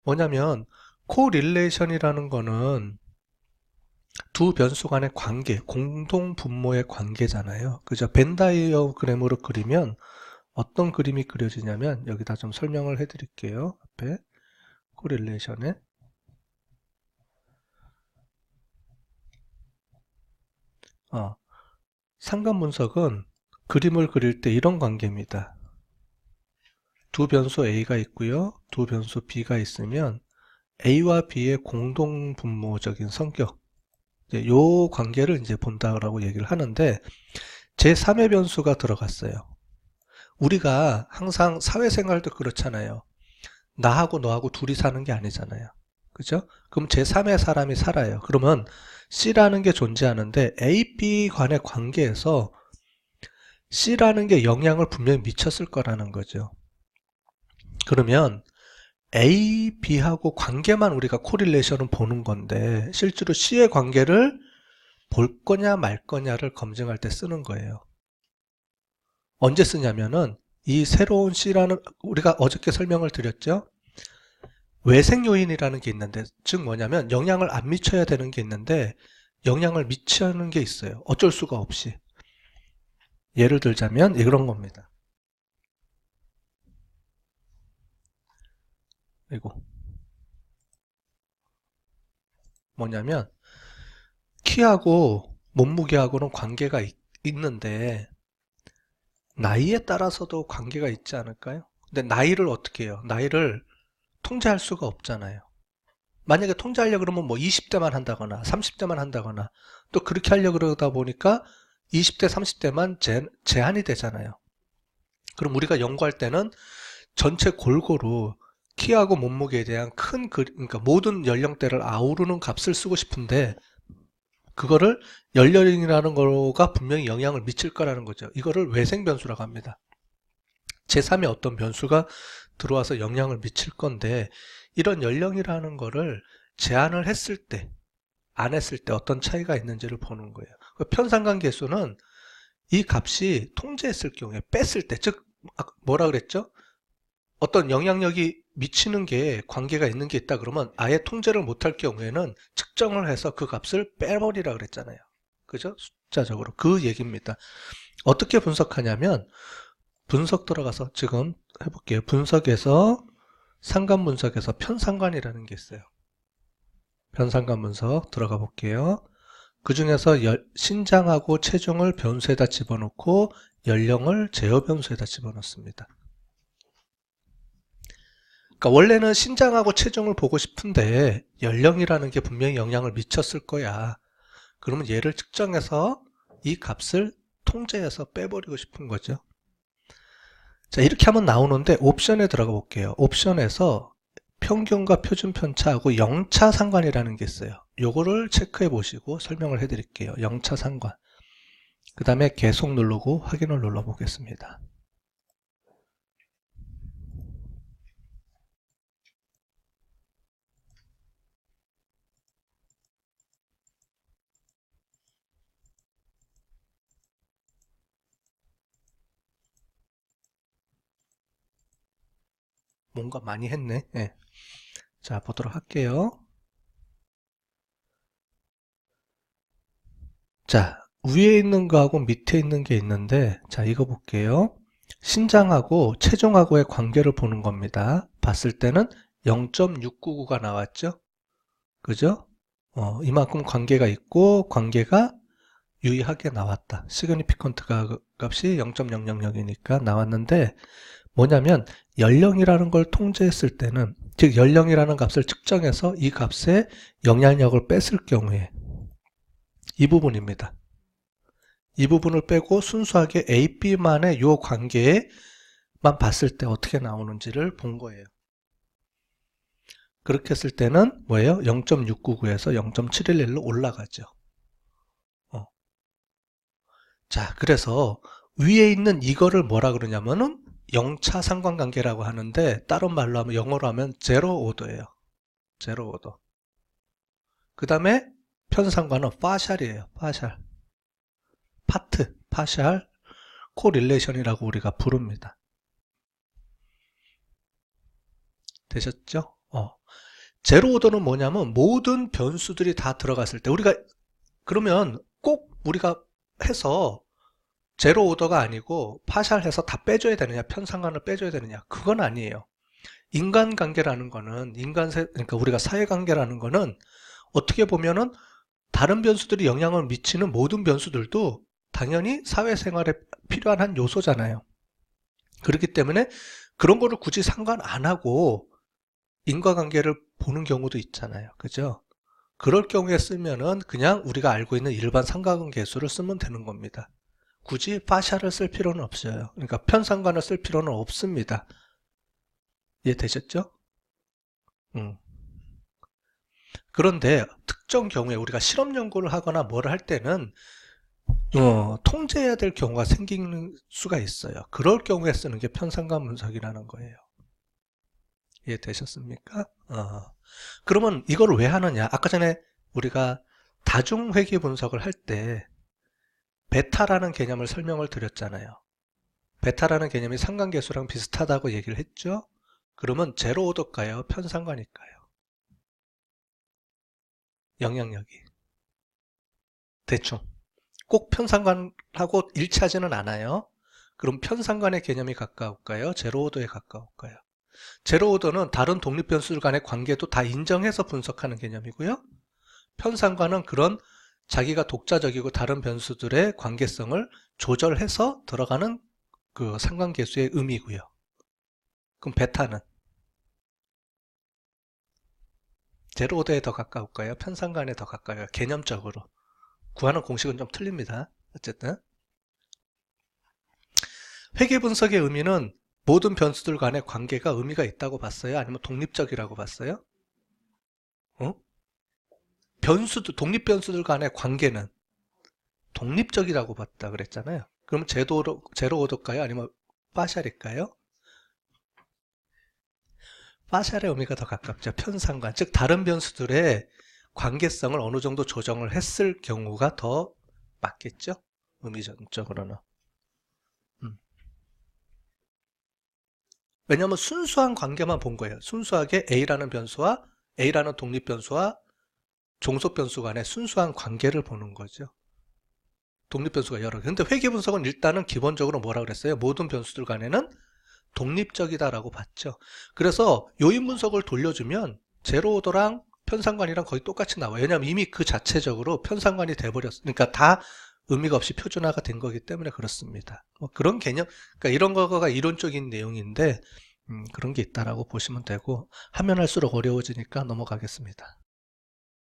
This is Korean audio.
뭐냐면 코릴레이션이라는 거는 두 변수 간의 관계, 공동 분모의 관계잖아요. 그죠? 벤 다이어그램으로 그리면 어떤 그림이 그려지냐면 여기다 좀 설명을 해드릴게요. 앞에 코릴레이션에 상관분석은 그림을 그릴 때 이런 관계입니다. 두 변수 A가 있고요. 두 변수 B가 있으면 A와 B의 공동 분모적인 성격, 요 관계를 이제 본다라고 얘기를 하는데 제3의 변수가 들어갔어요. 우리가 항상 사회생활도 그렇잖아요. 나하고 너하고 둘이 사는 게 아니잖아요. 그죠? 그럼 제3의 사람이 살아요. 그러면 C라는 게 존재하는데 A, B 간의 관계에서 C라는 게 영향을 분명히 미쳤을 거라는 거죠. 그러면 A, B하고 관계만 우리가 코릴레이션을 보는 건데 실제로 C의 관계를 볼 거냐 말 거냐를 검증할 때 쓰는 거예요. 언제 쓰냐면은 이 새로운 C라는 우리가 어저께 설명을 드렸죠. 외생 요인이라는 게 있는데 즉 뭐냐면 영향을 안 미쳐야 되는 게 있는데 영향을 미치는 게 있어요. 어쩔 수가 없이. 예를 들자면 이런 겁니다. 이거 뭐냐면 키하고 몸무게하고는 관계가 있는데 나이에 따라서도 관계가 있지 않을까요? 근데 나이를 어떻게 해요? 나이를 통제할 수가 없잖아요. 만약에 통제하려고 그러면 뭐 20대만 한다거나 30대만 한다거나 또 그렇게 하려고 그러다 보니까 20대, 30대만 제한이 되잖아요. 그럼 우리가 연구할 때는 전체 골고루 키하고 몸무게에 대한 그러니까 모든 연령대를 아우르는 값을 쓰고 싶은데 그거를 연령이라는 거가 분명히 영향을 미칠 거라는 거죠. 이거를 외생 변수라고 합니다. 제3의 어떤 변수가 들어와서 영향을 미칠 건데 이런 연령이라는 거를 제한을 했을 때, 안 했을 때 어떤 차이가 있는지를 보는 거예요. 편상관계수는 이 값이 통제했을 경우에 뺐을 때, 즉 뭐라 그랬죠? 어떤 영향력이 미치는 게 관계가 있는 게 있다 그러면 아예 통제를 못할 경우에는 측정을 해서 그 값을 빼버리라 그랬잖아요. 그죠? 숫자적으로 그 얘기입니다. 어떻게 분석하냐면 분석 들어가서 지금 해볼게요. 분석에서 상관 분석에서 편상관이라는 게 있어요. 편상관 분석 들어가 볼게요. 그 중에서 신장하고 체중을 변수에다 집어넣고 연령을 제어 변수에다 집어넣습니다. 그러니까 원래는 신장하고 체중을 보고 싶은데 연령이라는 게 분명히 영향을 미쳤을 거야. 그러면 얘를 측정해서 이 값을 통제해서 빼버리고 싶은 거죠. 자, 이렇게 하면 나오는데 옵션에 들어가 볼게요. 옵션에서 평균과 표준 편차하고 영차 상관이라는 게 있어요. 요거를 체크해 보시고 설명을 해 드릴게요. 영차 상관. 그 다음에 계속 누르고 확인을 눌러 보겠습니다. 뭔가 많이 했네. 네. 자, 보도록 할게요. 자, 위에 있는 거하고 밑에 있는 게 있는데, 자, 이거 볼게요. 신장하고 체중하고의 관계를 보는 겁니다. 봤을 때는 0.699가 나왔죠? 그죠? 이만큼 관계가 있고, 관계가 유의하게 나왔다. 시그니피컨트 값이 0.000이니까 나왔는데, 뭐냐면, 연령이라는 걸 통제했을 때는, 즉, 연령이라는 값을 측정해서 이 값에 영향력을 뺐을 경우에, 이 부분입니다. 이 부분을 빼고 순수하게 A, B만의 이 관계에만 봤을 때 어떻게 나오는지를 본 거예요. 그렇게 했을 때는 뭐예요? 0.699에서 0.711로 올라가죠. 자, 그래서 위에 있는 이거를 뭐라 그러냐면은 영차 상관관계라고 하는데 다른 말로 하면 영어로 하면 제로 오더예요. 제로 오더. 그 다음에 편상관은 파샬이에요. 파샬. 파트, 파샬 코릴레이션이라고 우리가 부릅니다. 되셨죠? 제로 오더는 뭐냐면 모든 변수들이 다 들어갔을 때 우리가 그러면 꼭 우리가 해서 제로 오더가 아니고 파샬해서 다 빼줘야 되느냐, 편상관을 빼줘야 되느냐, 그건 아니에요. 인간관계라는 거는 그러니까 우리가 사회관계라는 거는 어떻게 보면은 다른 변수들이 영향을 미치는 모든 변수들도 당연히 사회생활에 필요한 한 요소잖아요. 그렇기 때문에 그런 거를 굳이 상관 안 하고 인과관계를 보는 경우도 있잖아요. 그죠? 그럴 경우에 쓰면은 그냥 우리가 알고 있는 일반 삼각관계수를 쓰면 되는 겁니다. 굳이 파샤를 쓸 필요는 없어요. 그러니까 편상관을 쓸 필요는 없습니다. 이해되셨죠? 그런데 특정 경우에 우리가 실험 연구를 하거나 뭐를 할 때는 통제해야 될 경우가 생기는 수가 있어요. 그럴 경우에 쓰는 게 편상관 분석이라는 거예요. 이해되셨습니까? 그러면 이걸 왜 하느냐? 아까 전에 우리가 다중회귀 분석을 할 때 베타라는 개념을 설명을 드렸잖아요. 베타라는 개념이 상관계수랑 비슷하다고 얘기를 했죠? 그러면 제로 오더일까요? 편상관일까요? 영향력이. 대충. 꼭 편상관하고 일치하지는 않아요. 그럼 편상관의 개념이 가까울까요? 제로 오더에 가까울까요? 제로 오더는 다른 독립 변수들 간의 관계도 다 인정해서 분석하는 개념이고요. 편상관은 그런 자기가 독자적이고 다른 변수들의 관계성을 조절해서 들어가는 그 상관계수의 의미고요. 그럼 베타는 제로 오더에 더 가까울까요? 편상관에 더 가까워요? 개념적으로. 구하는 공식은 좀 틀립니다. 어쨌든 회계 분석의 의미는 모든 변수들 간의 관계가 의미가 있다고 봤어요? 아니면 독립적이라고 봤어요? 독립 변수들 간의 관계는 독립적이라고 봤다 그랬잖아요. 그럼 제로 오더일까요? 아니면 파샬일까요? 파샬의 의미가 더 가깝죠. 편상관, 즉 다른 변수들의 관계성을 어느 정도 조정을 했을 경우가 더 맞겠죠? 의미적으로는. 왜냐하면 순수한 관계만 본 거예요. 순수하게 A라는 변수와 A라는 독립 변수와 종속 변수 간의 순수한 관계를 보는 거죠. 독립 변수가 여러 개. 근데 회계 분석은 일단은 기본적으로 뭐라 그랬어요? 모든 변수들 간에는 독립적이다라고 봤죠. 그래서 요인 분석을 돌려주면 제로 오더랑 편상관이랑 거의 똑같이 나와요. 왜냐하면 이미 그 자체적으로 편상관이 돼버렸어요. 그러니까 다 의미가 없이 표준화가 된 거기 때문에 그렇습니다. 뭐 그런 개념, 그러니까 이런 거가 이론적인 내용인데 그런 게 있다라고 보시면 되고 하면 할수록 어려워지니까 넘어가겠습니다.